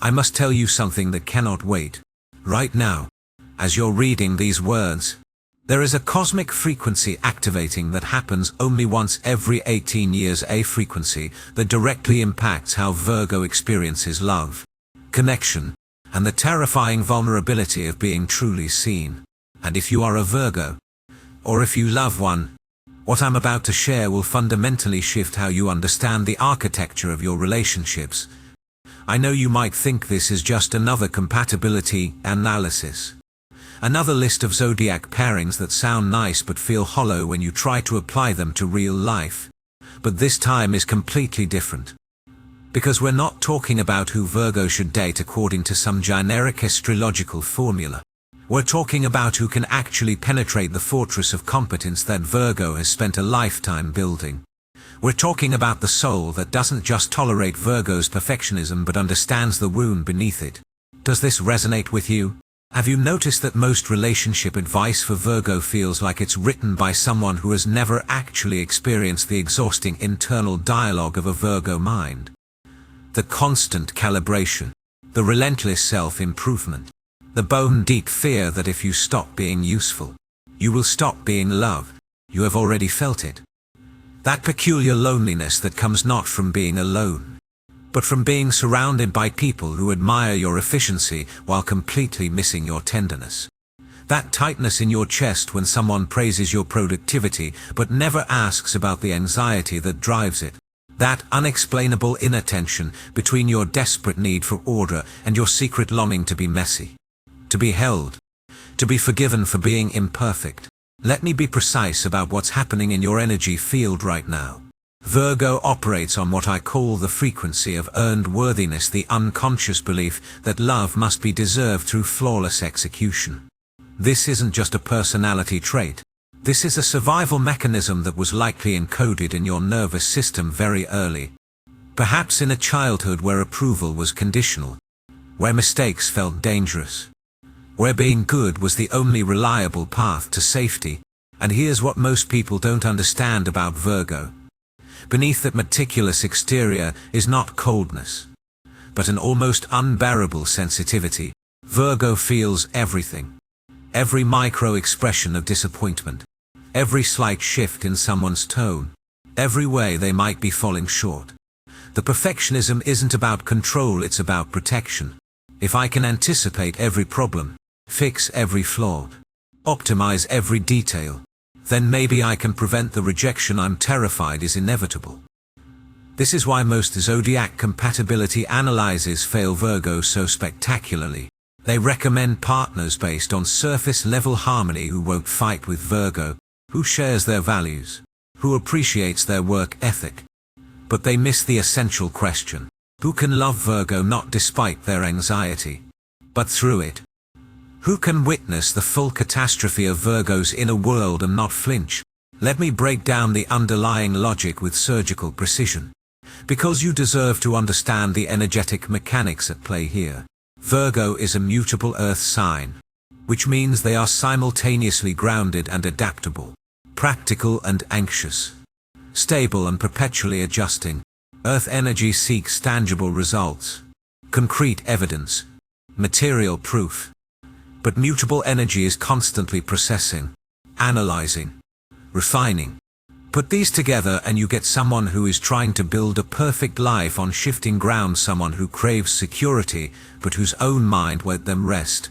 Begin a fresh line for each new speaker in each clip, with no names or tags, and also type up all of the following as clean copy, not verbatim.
I must tell you something that cannot wait. Right now, as you're reading these words, there is a cosmic frequency activating that happens only once every 18 years, a frequency that directly impacts how Virgo experiences love, connection, and the terrifying vulnerability of being truly seen. And if you are a Virgo, or if you love one, what I'm about to share will fundamentally shift how you understand the architecture of your relationships. I know you might think this is just another compatibility analysis. Another list of zodiac pairings that sound nice but feel hollow when you try to apply them to real life. But this time is completely different. Because we're not talking about who Virgo should date according to some generic astrological formula. We're talking about who can actually penetrate the fortress of competence that Virgo has spent a lifetime building. We're talking about the soul that doesn't just tolerate Virgo's perfectionism but understands the wound beneath it. Does this resonate with you? Have you noticed that most relationship advice for Virgo feels like it's written by someone who has never actually experienced the exhausting internal dialogue of a Virgo mind? The constant calibration, the relentless self-improvement, the bone-deep fear that if you stop being useful, you will stop being loved. You have already felt it. That peculiar loneliness that comes not from being alone, but from being surrounded by people who admire your efficiency while completely missing your tenderness. That tightness in your chest when someone praises your productivity but never asks about the anxiety that drives it. That unexplainable inner tension between your desperate need for order and your secret longing to be messy, to be held, to be forgiven for being imperfect. Let me be precise about what's happening in your energy field right now. Virgo operates on what I call the frequency of earned worthiness, the unconscious belief that love must be deserved through flawless execution. This isn't just a personality trait. This is a survival mechanism that was likely encoded in your nervous system very early. Perhaps in a childhood where approval was conditional, where mistakes felt dangerous, where being good was the only reliable path to safety. And here's what most people don't understand about Virgo. Beneath that meticulous exterior is not coldness, but an almost unbearable sensitivity. Virgo feels everything. Every micro-expression of disappointment, every slight shift in someone's tone, every way they might be falling short. The perfectionism isn't about control, it's about protection. If I can anticipate every problem, fix every flaw, optimize every detail, then maybe I can prevent the rejection I'm terrified is inevitable. This is why most zodiac compatibility analyses fail Virgo so spectacularly. They recommend partners based on surface-level harmony who won't fight with Virgo, who shares their values, who appreciates their work ethic. But they miss the essential question: who can love Virgo not despite their anxiety, but through it? Who can witness the full catastrophe of Virgo's inner world and not flinch? Let me break down the underlying logic with surgical precision, because you deserve to understand the energetic mechanics at play here. Virgo is a mutable earth sign, which means they are simultaneously grounded and adaptable, practical and anxious, stable and perpetually adjusting. Earth energy seeks tangible results, concrete evidence, material proof. But mutable energy is constantly processing, analyzing, refining. Put these together and you get someone who is trying to build a perfect life on shifting ground, someone who craves security but whose own mind won't let them rest.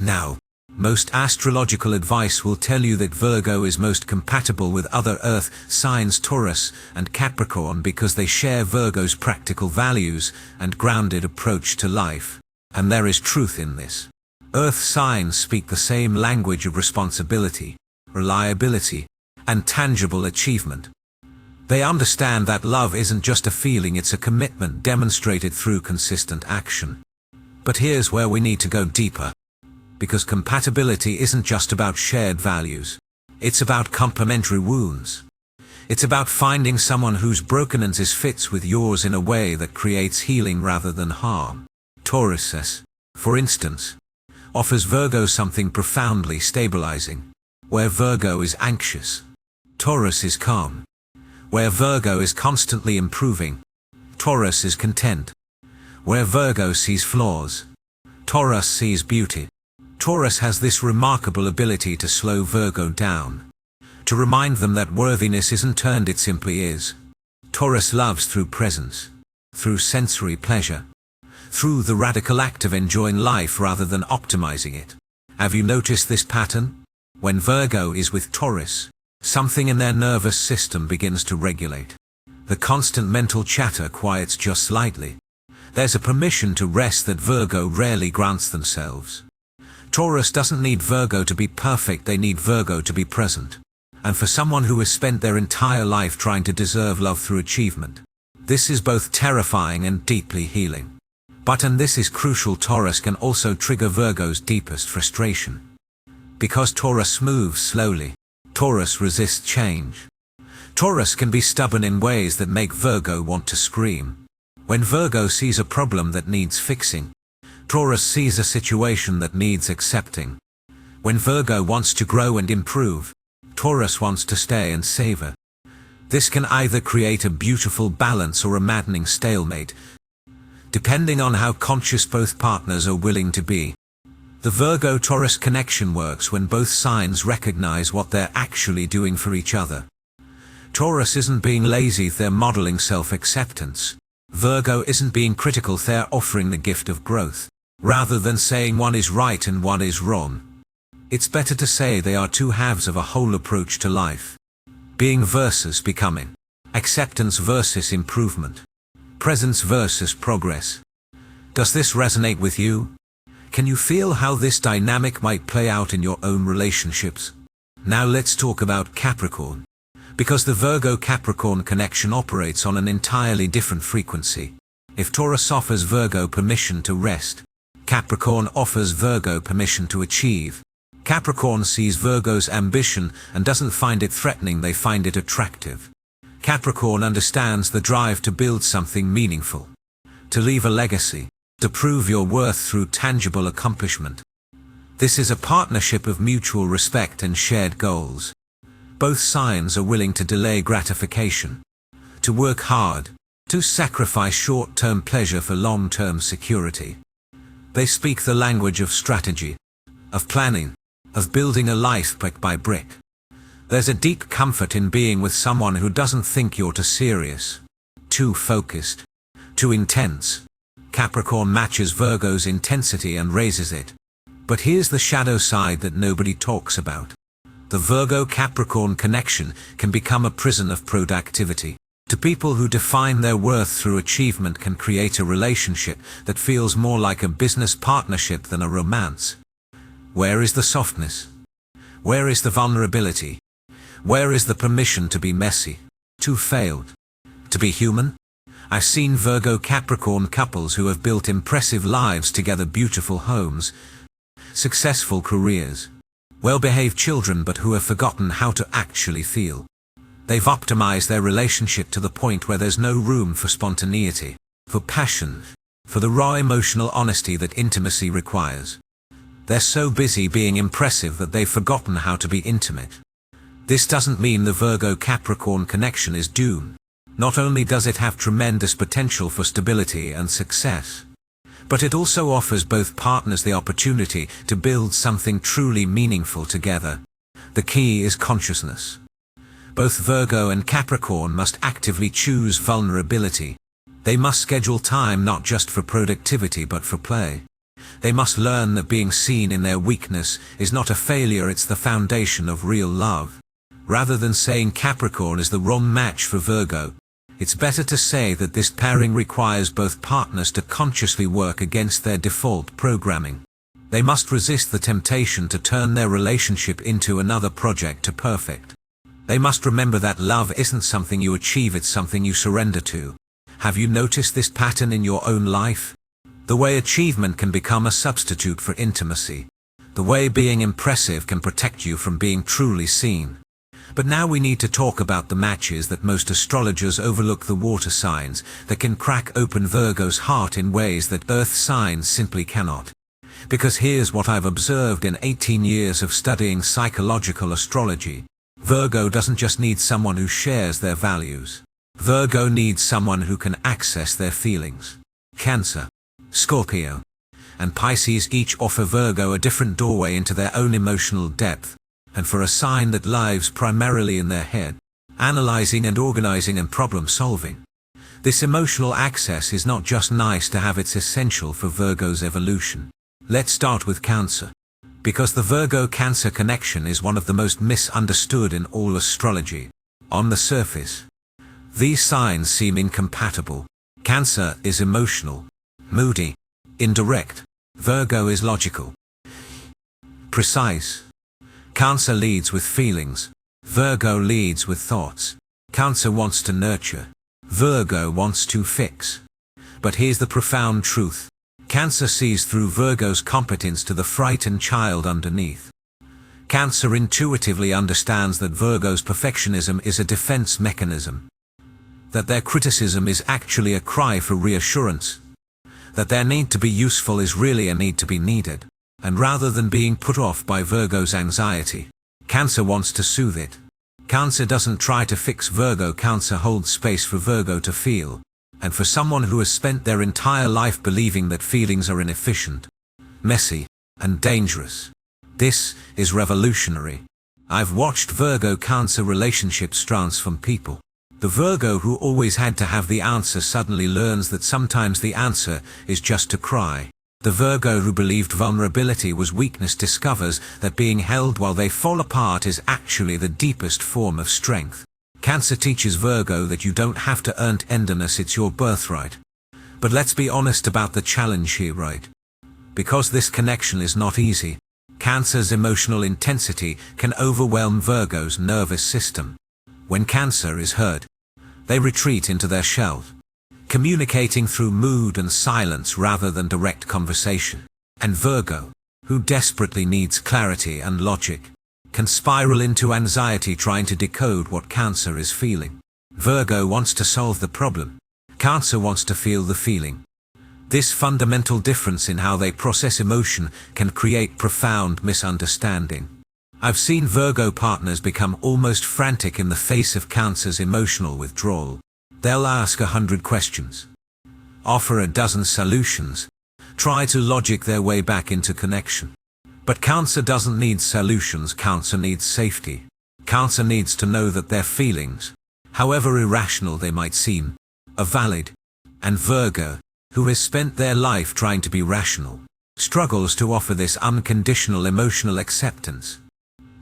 Now, most astrological advice will tell you that Virgo is most compatible with other earth signs, Taurus and Capricorn, because they share Virgo's practical values and grounded approach to life. And there is truth in this. Earth signs speak the same language of responsibility, reliability, and tangible achievement. They understand that love isn't just a feeling, it's a commitment demonstrated through consistent action. But here's where we need to go deeper. Because compatibility isn't just about shared values. It's about complementary wounds. It's about finding someone whose brokenness fits with yours in a way that creates healing rather than harm. Taurus, for instance, offers Virgo something profoundly stabilizing. Where Virgo is anxious, Taurus is calm. Where Virgo is constantly improving, Taurus is content. Where Virgo sees flaws, Taurus sees beauty. Taurus has this remarkable ability to slow Virgo down, to remind them that worthiness isn't turned, it simply is. Taurus loves through presence, through sensory pleasure, through the radical act of enjoying life rather than optimizing it. Have you noticed this pattern? When Virgo is with Taurus, something in their nervous system begins to regulate. The constant mental chatter quiets just slightly. There's a permission to rest that Virgo rarely grants themselves. Taurus doesn't need Virgo to be perfect, they need Virgo to be present. And for someone who has spent their entire life trying to deserve love through achievement, this is both terrifying and deeply healing. But, and this is crucial, Taurus can also trigger Virgo's deepest frustration. Because Taurus moves slowly, Taurus resists change. Taurus can be stubborn in ways that make Virgo want to scream. When Virgo sees a problem that needs fixing, Taurus sees a situation that needs accepting. When Virgo wants to grow and improve, Taurus wants to stay and savor. This can either create a beautiful balance or a maddening stalemate, depending on how conscious both partners are willing to be. The Virgo-Taurus connection works when both signs recognize what they're actually doing for each other. Taurus isn't being lazy, they're modeling self-acceptance. Virgo isn't being critical, they're offering the gift of growth, rather than saying one is right and one is wrong. It's better to say they are two halves of a whole approach to life. Being versus becoming. Acceptance versus improvement. Presence versus progress. Does this resonate with you? Can you feel how this dynamic might play out in your own relationships? Now let's talk about Capricorn. Because the Virgo-Capricorn connection operates on an entirely different frequency. If Taurus offers Virgo permission to rest, Capricorn offers Virgo permission to achieve. Capricorn sees Virgo's ambition and doesn't find it threatening, they find it attractive. Capricorn understands the drive to build something meaningful, to leave a legacy, to prove your worth through tangible accomplishment. This is a partnership of mutual respect and shared goals. Both signs are willing to delay gratification, to work hard, to sacrifice short-term pleasure for long-term security. They speak the language of strategy, of planning, of building a life brick by brick. There's a deep comfort in being with someone who doesn't think you're too serious, too focused, too intense. Capricorn matches Virgo's intensity and raises it. But here's the shadow side that nobody talks about. The Virgo-Capricorn connection can become a prison of productivity. To people who define their worth through achievement can create a relationship that feels more like a business partnership than a romance. Where is the softness? Where is the vulnerability? Where is the permission to be messy, to fail, to be human? I've seen Virgo-Capricorn couples who have built impressive lives together, beautiful homes, successful careers, well-behaved children, but who have forgotten how to actually feel. They've optimized their relationship to the point where there's no room for spontaneity, for passion, for the raw emotional honesty that intimacy requires. They're so busy being impressive that they've forgotten how to be intimate. This doesn't mean the Virgo-Capricorn connection is doomed. Not only does it have tremendous potential for stability and success, but it also offers both partners the opportunity to build something truly meaningful together. The key is consciousness. Both Virgo and Capricorn must actively choose vulnerability. They must schedule time not just for productivity but for play. They must learn that being seen in their weakness is not a failure, it's the foundation of real love. Rather than saying Capricorn is the wrong match for Virgo, it's better to say that this pairing requires both partners to consciously work against their default programming. They must resist the temptation to turn their relationship into another project to perfect. They must remember that love isn't something you achieve, it's something you surrender to. Have you noticed this pattern in your own life? The way achievement can become a substitute for intimacy. The way being impressive can protect you from being truly seen. But now we need to talk about the matches that most astrologers overlook, the water signs that can crack open Virgo's heart in ways that earth signs simply cannot. Because here's what I've observed in 18 years of studying psychological astrology. Virgo doesn't just need someone who shares their values. Virgo needs someone who can access their feelings. Cancer. Scorpio, and Pisces each offer Virgo a different doorway into their own emotional depth, and for a sign that lives primarily in their head, analyzing and organizing and problem solving. This emotional access is not just nice to have, it's essential for Virgo's evolution. Let's start with Cancer, because the Virgo-Cancer connection is one of the most misunderstood in all astrology. On the surface, these signs seem incompatible. Cancer is emotional, moody, indirect. Virgo is logical, precise. Cancer leads with feelings. Virgo leads with thoughts. Cancer wants to nurture. Virgo wants to fix. But here's the profound truth. Cancer sees through Virgo's competence to the frightened child underneath. Cancer intuitively understands that Virgo's perfectionism is a defense mechanism, that their criticism is actually a cry for reassurance, that their need to be useful is really a need to be needed, and rather than being put off by Virgo's anxiety, Cancer wants to soothe it. Cancer doesn't try to fix Virgo. Cancer holds space for Virgo to feel, and for someone who has spent their entire life believing that feelings are inefficient, messy, and dangerous, this is revolutionary. I've watched Virgo-Cancer relationships transform people. The Virgo who always had to have the answer suddenly learns that sometimes the answer is just to cry. The Virgo who believed vulnerability was weakness discovers that being held while they fall apart is actually the deepest form of strength. Cancer teaches Virgo that you don't have to earn tenderness, it's your birthright. But let's be honest about the challenge here, right? Because this connection is not easy, Cancer's emotional intensity can overwhelm Virgo's nervous system. When Cancer is hurt, they retreat into their shell, communicating through mood and silence rather than direct conversation. And Virgo, who desperately needs clarity and logic, can spiral into anxiety trying to decode what Cancer is feeling. Virgo wants to solve the problem. Cancer wants to feel the feeling. This fundamental difference in how they process emotion can create profound misunderstanding. I've seen Virgo partners become almost frantic in the face of Cancer's emotional withdrawal. They'll ask 100 questions, offer a dozen solutions, try to logic their way back into connection. But Cancer doesn't need solutions. Cancer needs safety. Cancer needs to know that their feelings, however irrational they might seem, are valid. And Virgo, who has spent their life trying to be rational, struggles to offer this unconditional emotional acceptance.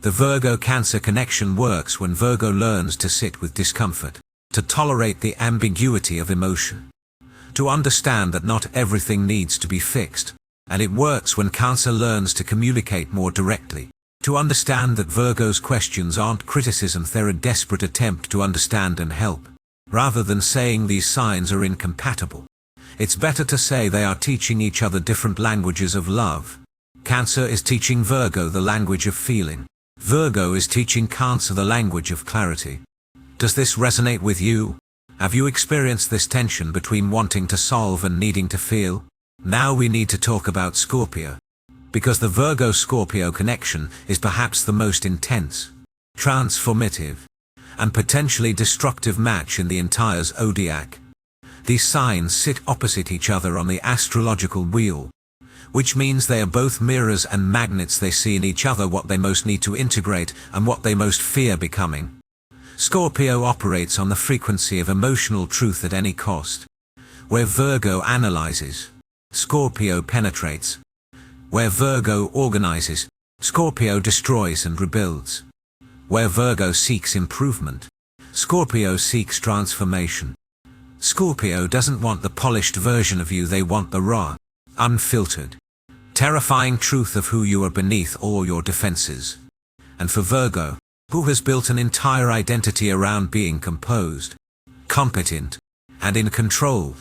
The Virgo-Cancer connection works when Virgo learns to sit with discomfort, to tolerate the ambiguity of emotion, to understand that not everything needs to be fixed. And it works when Cancer learns to communicate more directly, to understand that Virgo's questions aren't criticisms, they're a desperate attempt to understand and help. Rather than saying these signs are incompatible, it's better to say they are teaching each other different languages of love. Cancer is teaching Virgo the language of feeling. Virgo is teaching Cancer the language of clarity. Does this resonate with you? Have you experienced this tension between wanting to solve and needing to feel? Now we need to talk about Scorpio, because the Virgo-Scorpio connection is perhaps the most intense, transformative, and potentially destructive match in the entire zodiac. These signs sit opposite each other on the astrological wheel, which means they are both mirrors and magnets. They see in each other what they most need to integrate and what they most fear becoming. Scorpio operates on the frequency of emotional truth at any cost. Where Virgo analyzes, Scorpio penetrates. Where Virgo organizes, Scorpio destroys and rebuilds. Where Virgo seeks improvement, Scorpio seeks transformation. Scorpio doesn't want the polished version of you, they want the raw, unfiltered, terrifying truth of who you are beneath all your defenses. And for Virgo, who has built an entire identity around being composed, competent, and in control,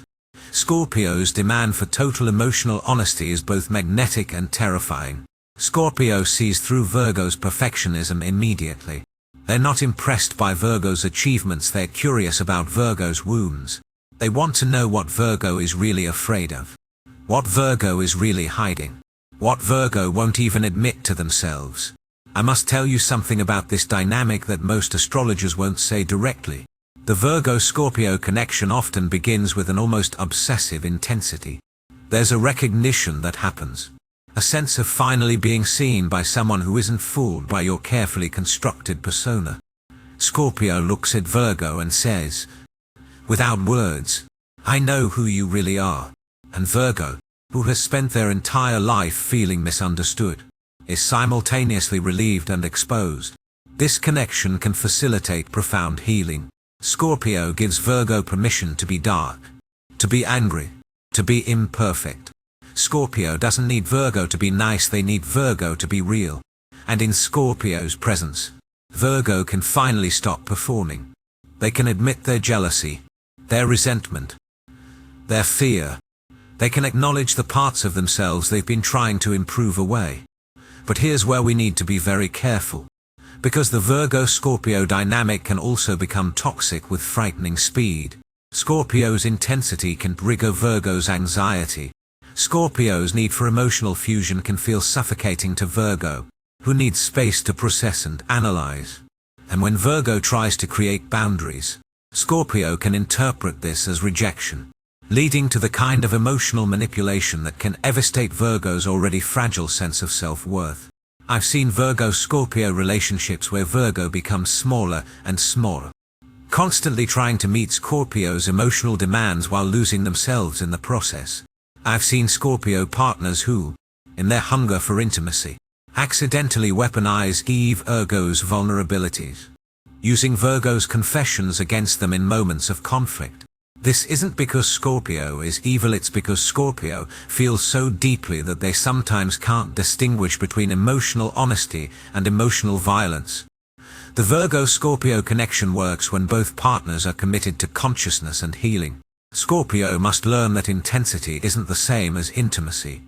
Scorpio's demand for total emotional honesty is both magnetic and terrifying. Scorpio sees through Virgo's perfectionism immediately. They're not impressed by Virgo's achievements, they're curious about Virgo's wounds. They want to know what Virgo is really afraid of, what Virgo is really hiding, what Virgo won't even admit to themselves. I must tell you something about this dynamic that most astrologers won't say directly. The Virgo-Scorpio connection often begins with an almost obsessive intensity. There's a recognition that happens. A sense of finally being seen by someone who isn't fooled by your carefully constructed persona. Scorpio looks at Virgo and says, "Without words, I know who you really are." And Virgo, who has spent their entire life feeling misunderstood, is simultaneously relieved and exposed. This connection can facilitate profound healing. Scorpio gives Virgo permission to be dark, to be angry, to be imperfect. Scorpio doesn't need Virgo to be nice, they need Virgo to be real. And in Scorpio's presence, Virgo can finally stop performing. They can admit their jealousy, their resentment, their fear. They can acknowledge the parts of themselves they've been trying to improve away. But here's where we need to be very careful. Because the Virgo-Scorpio dynamic can also become toxic with frightening speed. Scorpio's intensity can trigger Virgo's anxiety. Scorpio's need for emotional fusion can feel suffocating to Virgo, who needs space to process and analyze. And when Virgo tries to create boundaries, Scorpio can interpret this as rejection, leading to the kind of emotional manipulation that can devastate Virgo's already fragile sense of self-worth. I've seen Virgo-Scorpio relationships where Virgo becomes smaller and smaller, constantly trying to meet Scorpio's emotional demands while losing themselves in the process. I've seen Scorpio partners who, in their hunger for intimacy, accidentally weaponize Virgo's vulnerabilities, using Virgo's confessions against them in moments of conflict. This isn't because Scorpio is evil, it's because Scorpio feels so deeply that they sometimes can't distinguish between emotional honesty and emotional violence. The Virgo-Scorpio connection works when both partners are committed to consciousness and healing. Scorpio must learn that intensity isn't the same as intimacy.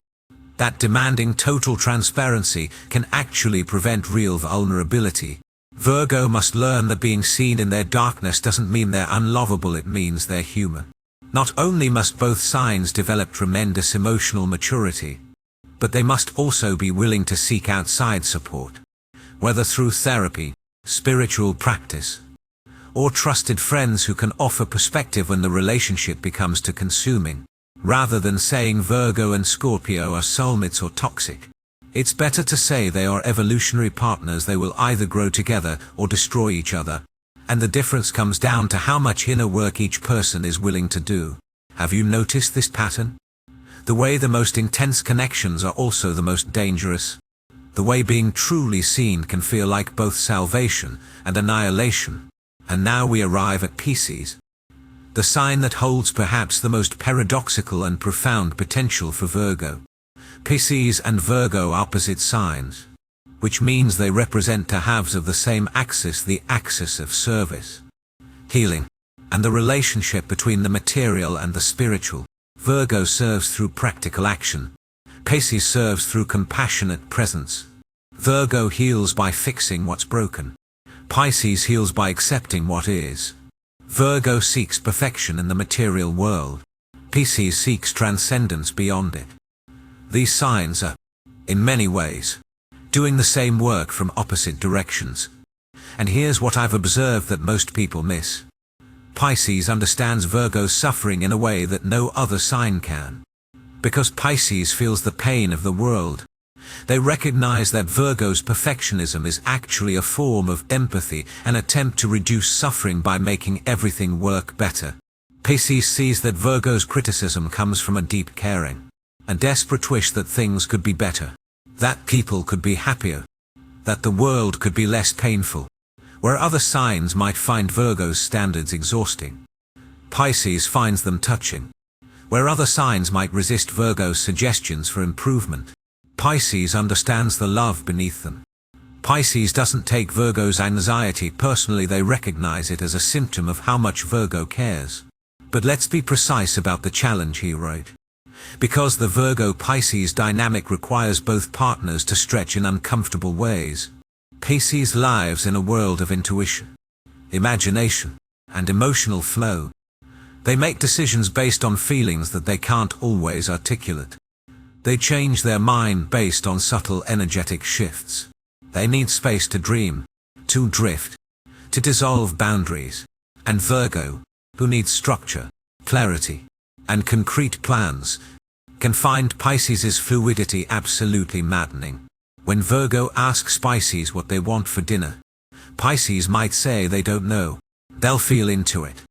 That demanding total transparency can actually prevent real vulnerability. Virgo must learn that being seen in their darkness doesn't mean they're unlovable, it means they're human. Not only must both signs develop tremendous emotional maturity, but they must also be willing to seek outside support, whether through therapy, spiritual practice, or trusted friends who can offer perspective when the relationship becomes too consuming. Rather than saying Virgo and Scorpio are soulmates or toxic, it's better to say they are evolutionary partners. They will either grow together or destroy each other, and the difference comes down to how much inner work each person is willing to do. Have you noticed this pattern? The way the most intense connections are also the most dangerous. The way being truly seen can feel like both salvation and annihilation. And now we arrive at Pisces, the sign that holds perhaps the most paradoxical and profound potential for Virgo. Pisces and Virgo are opposite signs, which means they represent two halves of the same axis, the axis of service, healing, and the relationship between the material and the spiritual. Virgo serves through practical action. Pisces serves through compassionate presence. Virgo heals by fixing what's broken. Pisces heals by accepting what is. Virgo seeks perfection in the material world. Pisces seeks transcendence beyond it. These signs are, in many ways, doing the same work from opposite directions. And here's what I've observed that most people miss. Pisces understands Virgo's suffering in a way that no other sign can. Because Pisces feels the pain of the world, they recognize that Virgo's perfectionism is actually a form of empathy, an attempt to reduce suffering by making everything work better. Pisces sees that Virgo's criticism comes from a deep caring, a desperate wish that things could be better, that people could be happier, that the world could be less painful. Where other signs might find Virgo's standards exhausting, Pisces finds them touching. Where other signs might resist Virgo's suggestions for improvement, Pisces understands the love beneath them. Pisces doesn't take Virgo's anxiety personally, they recognize it as a symptom of how much Virgo cares. But let's be precise about the challenge here, right? Because the Virgo-Pisces dynamic requires both partners to stretch in uncomfortable ways. Pisces lives in a world of intuition, imagination, and emotional flow. They make decisions based on feelings that they can't always articulate. They change their mind based on subtle energetic shifts. They need space to dream, to drift, to dissolve boundaries. And Virgo, who needs structure, clarity, and concrete plans, can find Pisces' fluidity absolutely maddening. When Virgo asks Pisces what they want for dinner, Pisces might say they don't know. They'll feel into it.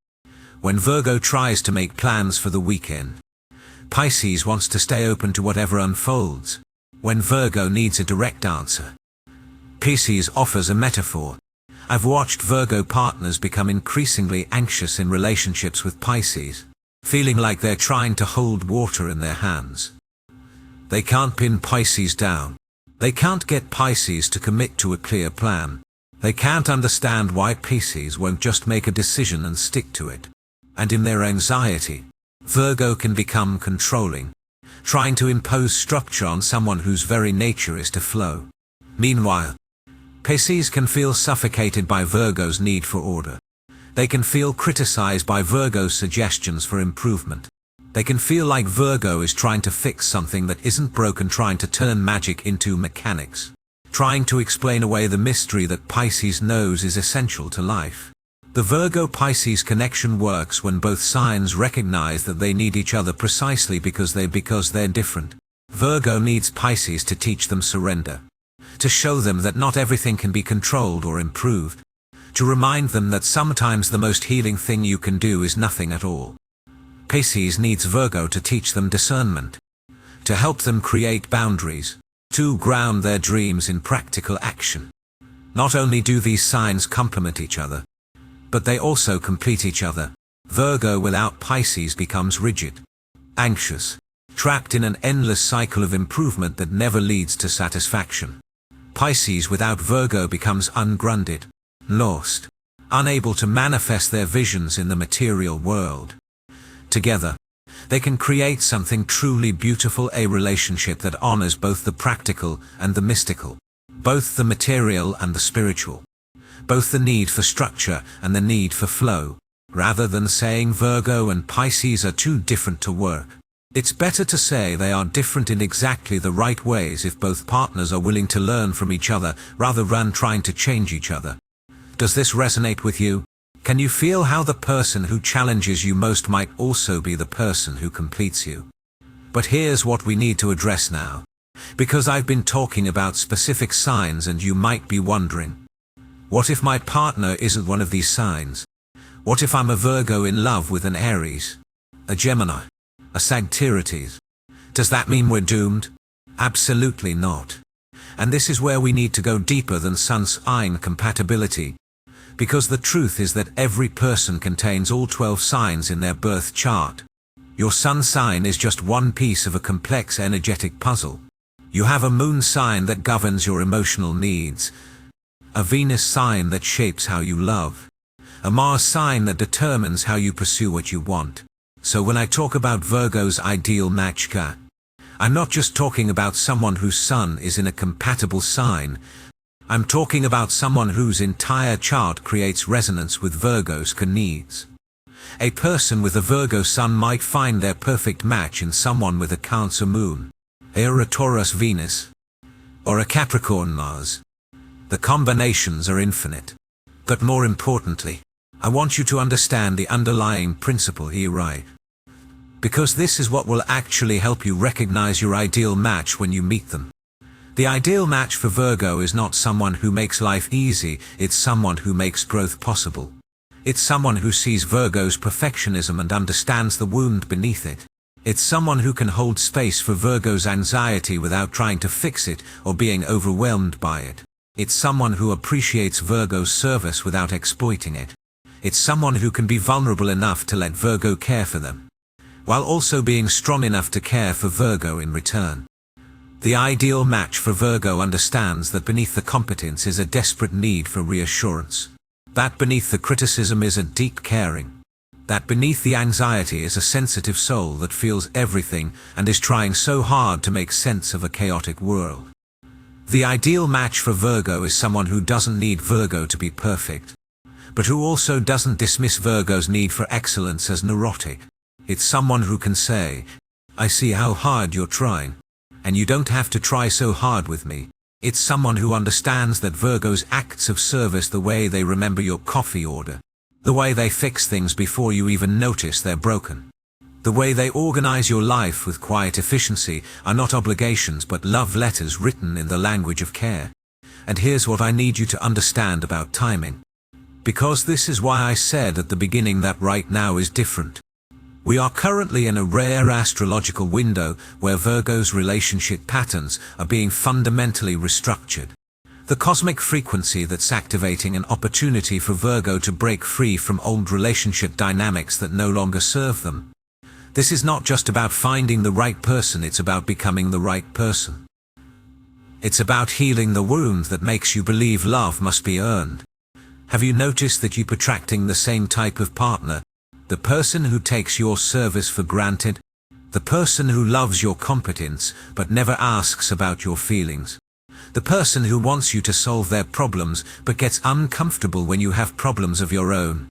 When Virgo tries to make plans for the weekend, Pisces wants to stay open to whatever unfolds. When Virgo needs a direct answer, Pisces offers a metaphor. I've watched Virgo partners become increasingly anxious in relationships with Pisces, feeling like they're trying to hold water in their hands. They can't pin Pisces down. They can't get Pisces to commit to a clear plan. They can't understand why Pisces won't just make a decision and stick to it. And in their anxiety, Virgo can become controlling, trying to impose structure on someone whose very nature is to flow. Meanwhile, Pisces can feel suffocated by Virgo's need for order. They can feel criticized by Virgo's suggestions for improvement. They can feel like Virgo is trying to fix something that isn't broken, trying to turn magic into mechanics, trying to explain away the mystery that Pisces knows is essential to life. The Virgo-Pisces connection works when both signs recognize that they need each other precisely because they're different. Virgo needs Pisces to teach them surrender, to show them that not everything can be controlled or improved, to remind them that sometimes the most healing thing you can do is nothing at all. Pisces needs Virgo to teach them discernment, to help them create boundaries, to ground their dreams in practical action. Not only do these signs complement each other, but they also complete each other. Virgo without Pisces becomes rigid, anxious, trapped in an endless cycle of improvement that never leads to satisfaction. Pisces without Virgo becomes ungrounded, lost, unable to manifest their visions in the material world. Together, they can create something truly beautiful, a relationship that honors both the practical and the mystical, both the material and the spiritual, both the need for structure and the need for flow. Rather than saying Virgo and Pisces are too different to work, it's better to say they are different in exactly the right ways if both partners are willing to learn from each other rather than trying to change each other. Does this resonate with you? Can you feel how the person who challenges you most might also be the person who completes you? But here's what we need to address now, because I've been talking about specific signs and you might be wondering, what if my partner isn't one of these signs? What if I'm a Virgo in love with an Aries, a Gemini, a Sagittarius? Does that mean we're doomed? Absolutely not. And this is where we need to go deeper than sun-sign compatibility, because the truth is that every person contains all 12 signs in their birth chart. Your sun sign is just one piece of a complex energetic puzzle. You have a moon sign that governs your emotional needs, a Venus sign that shapes how you love, a Mars sign that determines how you pursue what you want. So when I talk about Virgo's ideal match, I'm not just talking about someone whose sun is in a compatible sign. I'm talking about someone whose entire chart creates resonance with Virgo's needs. A person with a Virgo sun might find their perfect match in someone with a Cancer moon, a Taurus Venus, or a Capricorn Mars. The combinations are infinite. But more importantly, I want you to understand the underlying principle here, right? Because this is what will actually help you recognize your ideal match when you meet them. The ideal match for Virgo is not someone who makes life easy, it's someone who makes growth possible. It's someone who sees Virgo's perfectionism and understands the wound beneath it. It's someone who can hold space for Virgo's anxiety without trying to fix it or being overwhelmed by it. It's someone who appreciates Virgo's service without exploiting it. It's someone who can be vulnerable enough to let Virgo care for them, while also being strong enough to care for Virgo in return. The ideal match for Virgo understands that beneath the competence is a desperate need for reassurance, that beneath the criticism is a deep caring, that beneath the anxiety is a sensitive soul that feels everything and is trying so hard to make sense of a chaotic world. The ideal match for Virgo is someone who doesn't need Virgo to be perfect, but who also doesn't dismiss Virgo's need for excellence as neurotic. It's someone who can say, I see how hard you're trying, and you don't have to try so hard with me. It's someone who understands that Virgo's acts of service, the way they remember your coffee order, the way they fix things before you even notice they're broken, The way they organize your life with quiet efficiency are not obligations but love letters written in the language of care. And here's what I need you to understand about timing. Because this is why I said at the beginning that right now is different. We are currently in a rare astrological window where Virgo's relationship patterns are being fundamentally restructured. The cosmic frequency that's activating an opportunity for Virgo to break free from old relationship dynamics that no longer serve them. This is not just about finding the right person, it's about becoming the right person. It's about healing the wound that makes you believe love must be earned. Have you noticed that you're attracting the same type of partner? The person who takes your service for granted? The person who loves your competence but never asks about your feelings? The person who wants you to solve their problems but gets uncomfortable when you have problems of your own?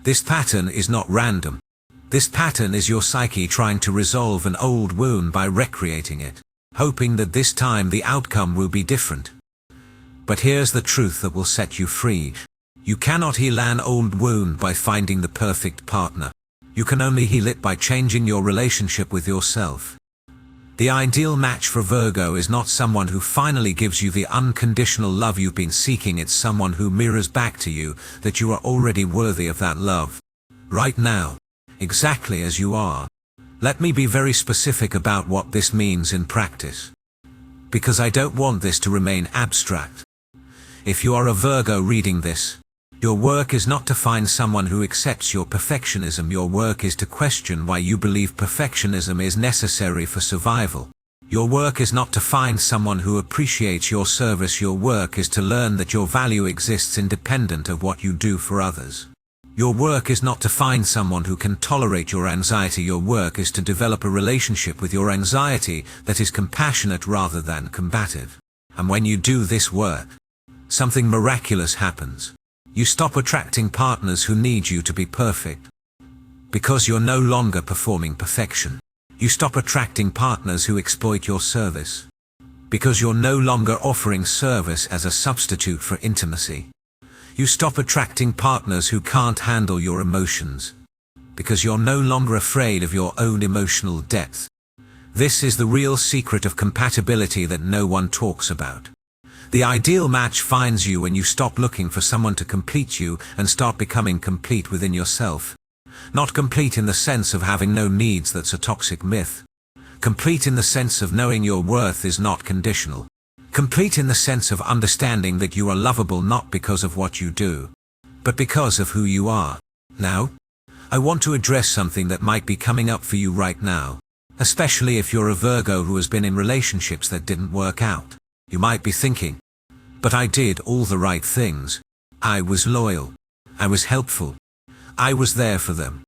This pattern is not random. This pattern is your psyche trying to resolve an old wound by recreating it, hoping that this time the outcome will be different. But here's the truth that will set you free. You cannot heal an old wound by finding the perfect partner. You can only heal it by changing your relationship with yourself. The ideal match for Virgo is not someone who finally gives you the unconditional love you've been seeking. It's someone who mirrors back to you that you are already worthy of that love. Right now. Exactly as you are. Let me be very specific about what this means in practice. Because I don't want this to remain abstract. If you are a Virgo reading this, your work is not to find someone who accepts your perfectionism. Your work is to question why you believe perfectionism is necessary for survival. Your work is not to find someone who appreciates your service. Your work is to learn that your value exists independent of what you do for others. Your work is not to find someone who can tolerate your anxiety. Your work is to develop a relationship with your anxiety that is compassionate rather than combative. And when you do this work, something miraculous happens. You stop attracting partners who need you to be perfect. Because you're no longer performing perfection. You stop attracting partners who exploit your service. Because you're no longer offering service as a substitute for intimacy. You stop attracting partners who can't handle your emotions. Because you're no longer afraid of your own emotional depth. This is the real secret of compatibility that no one talks about. The ideal match finds you when you stop looking for someone to complete you and start becoming complete within yourself. Not complete in the sense of having no needs, that's a toxic myth. Complete in the sense of knowing your worth is not conditional. Complete in the sense of understanding that you are lovable not because of what you do, but because of who you are. Now, I want to address something that might be coming up for you right now, especially if you're a Virgo who has been in relationships that didn't work out. You might be thinking, but I did all the right things. I was loyal. I was helpful. I was there for them.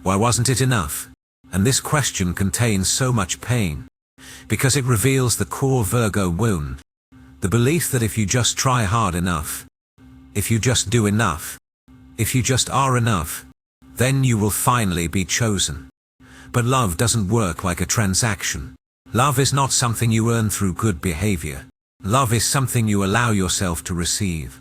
Why wasn't it enough? And this question contains so much pain. Because it reveals the core Virgo wound. The belief that if you just try hard enough, if you just do enough, if you just are enough, then you will finally be chosen. But love doesn't work like a transaction. Love is not something you earn through good behavior. Love is something you allow yourself to receive.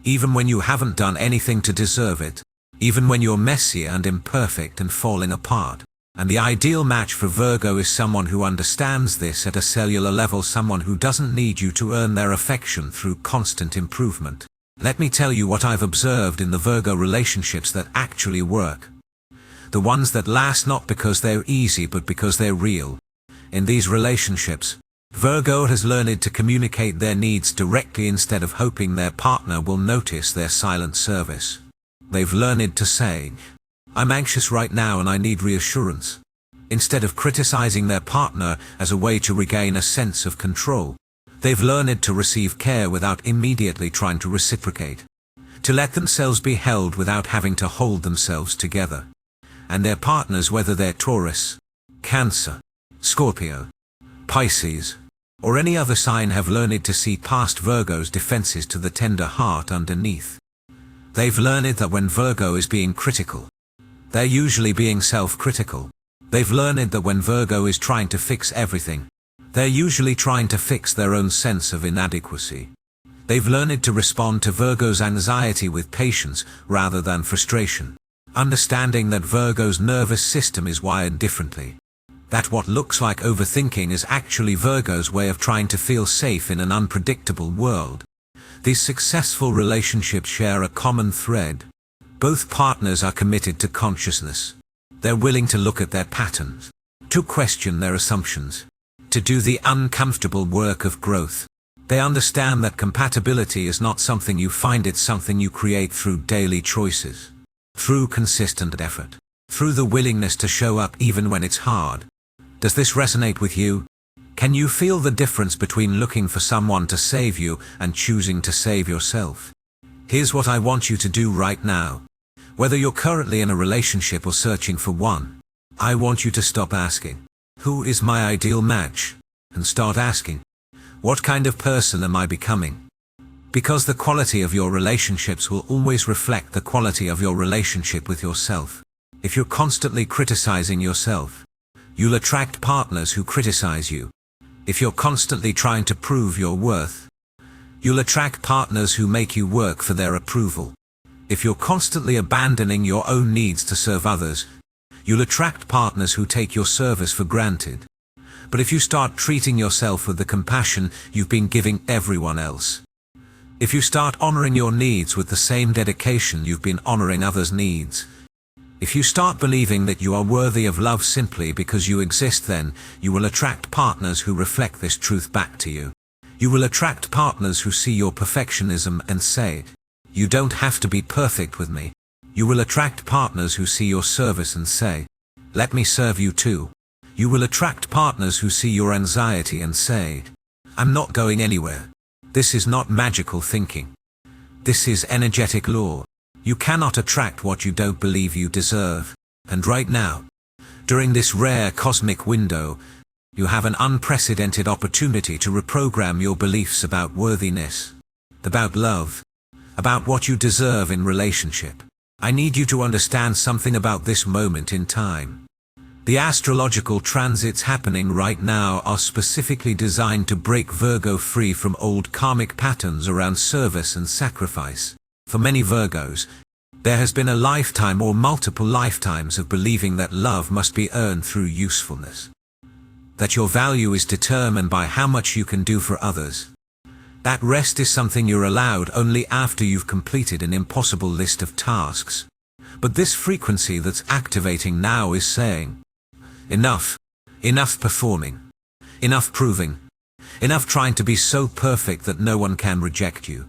Even when you haven't done anything to deserve it. Even when you're messy and imperfect and falling apart. And the ideal match for Virgo is someone who understands this at a cellular level, someone who doesn't need you to earn their affection through constant improvement. Let me tell you what I've observed in the Virgo relationships that actually work. The ones that last not because they're easy but because they're real. In these relationships, Virgo has learned to communicate their needs directly instead of hoping their partner will notice their silent service. They've learned to say, "I'm anxious right now and I need reassurance," instead of criticizing their partner as a way to regain a sense of control. They've learned to receive care without immediately trying to reciprocate. To let themselves be held without having to hold themselves together. And their partners, whether they're Taurus, Cancer, Scorpio, Pisces, or any other sign, have learned to see past Virgo's defenses to the tender heart underneath. They've learned that when Virgo is being critical, they're usually being self-critical. They've learned that when Virgo is trying to fix everything, they're usually trying to fix their own sense of inadequacy. They've learned to respond to Virgo's anxiety with patience rather than frustration. Understanding that Virgo's nervous system is wired differently. That what looks like overthinking is actually Virgo's way of trying to feel safe in an unpredictable world. These successful relationships share a common thread. Both partners are committed to consciousness. They're willing to look at their patterns, to question their assumptions, to do the uncomfortable work of growth. They understand that compatibility is not something you find, it's something you create through daily choices, through consistent effort, through the willingness to show up even when it's hard. Does this resonate with you? Can you feel the difference between looking for someone to save you and choosing to save yourself? Here's what I want you to do right now. Whether you're currently in a relationship or searching for one, I want you to stop asking, "Who is my ideal match?" and start asking, "What kind of person am I becoming?" Because the quality of your relationships will always reflect the quality of your relationship with yourself. If you're constantly criticizing yourself, you'll attract partners who criticize you. If you're constantly trying to prove your worth, you'll attract partners who make you work for their approval. If you're constantly abandoning your own needs to serve others, you'll attract partners who take your service for granted. But if you start treating yourself with the compassion you've been giving everyone else, if you start honoring your needs with the same dedication you've been honoring others' needs, if you start believing that you are worthy of love simply because you exist, then you will attract partners who reflect this truth back to you. You will attract partners who see your perfectionism and say, "You don't have to be perfect with me." You will attract partners who see your service and say, "Let me serve you too." You will attract partners who see your anxiety and say, "I'm not going anywhere." This is not magical thinking. This is energetic law. You cannot attract what you don't believe you deserve. And right now, during this rare cosmic window, you have an unprecedented opportunity to reprogram your beliefs about worthiness, about love, about what you deserve in relationship. I need you to understand something about this moment in time. The astrological transits happening right now are specifically designed to break Virgo free from old karmic patterns around service and sacrifice. For many Virgos, there has been a lifetime or multiple lifetimes of believing that love must be earned through usefulness, that your value is determined by how much you can do for others. That rest is something you're allowed only after you've completed an impossible list of tasks. But this frequency that's activating now is saying, enough. Enough performing. Enough proving. Enough trying to be so perfect that no one can reject you.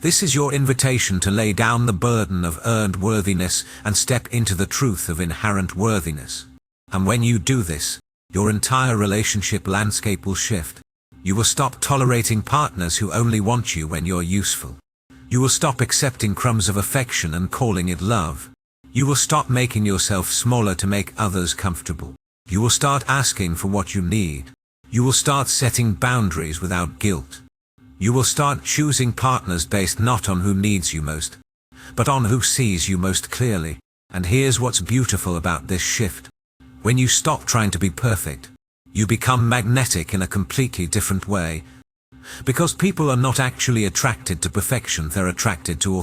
This is your invitation to lay down the burden of earned worthiness and step into the truth of inherent worthiness. And when you do this, your entire relationship landscape will shift. You will stop tolerating partners who only want you when you're useful. You will stop accepting crumbs of affection and calling it love. You will stop making yourself smaller to make others comfortable. You will start asking for what you need. You will start setting boundaries without guilt. You will start choosing partners based not on who needs you most, but on who sees you most clearly. And here's what's beautiful about this shift. When you stop trying to be perfect, you become magnetic in a completely different way. Because people are not actually attracted to perfection, they're attracted to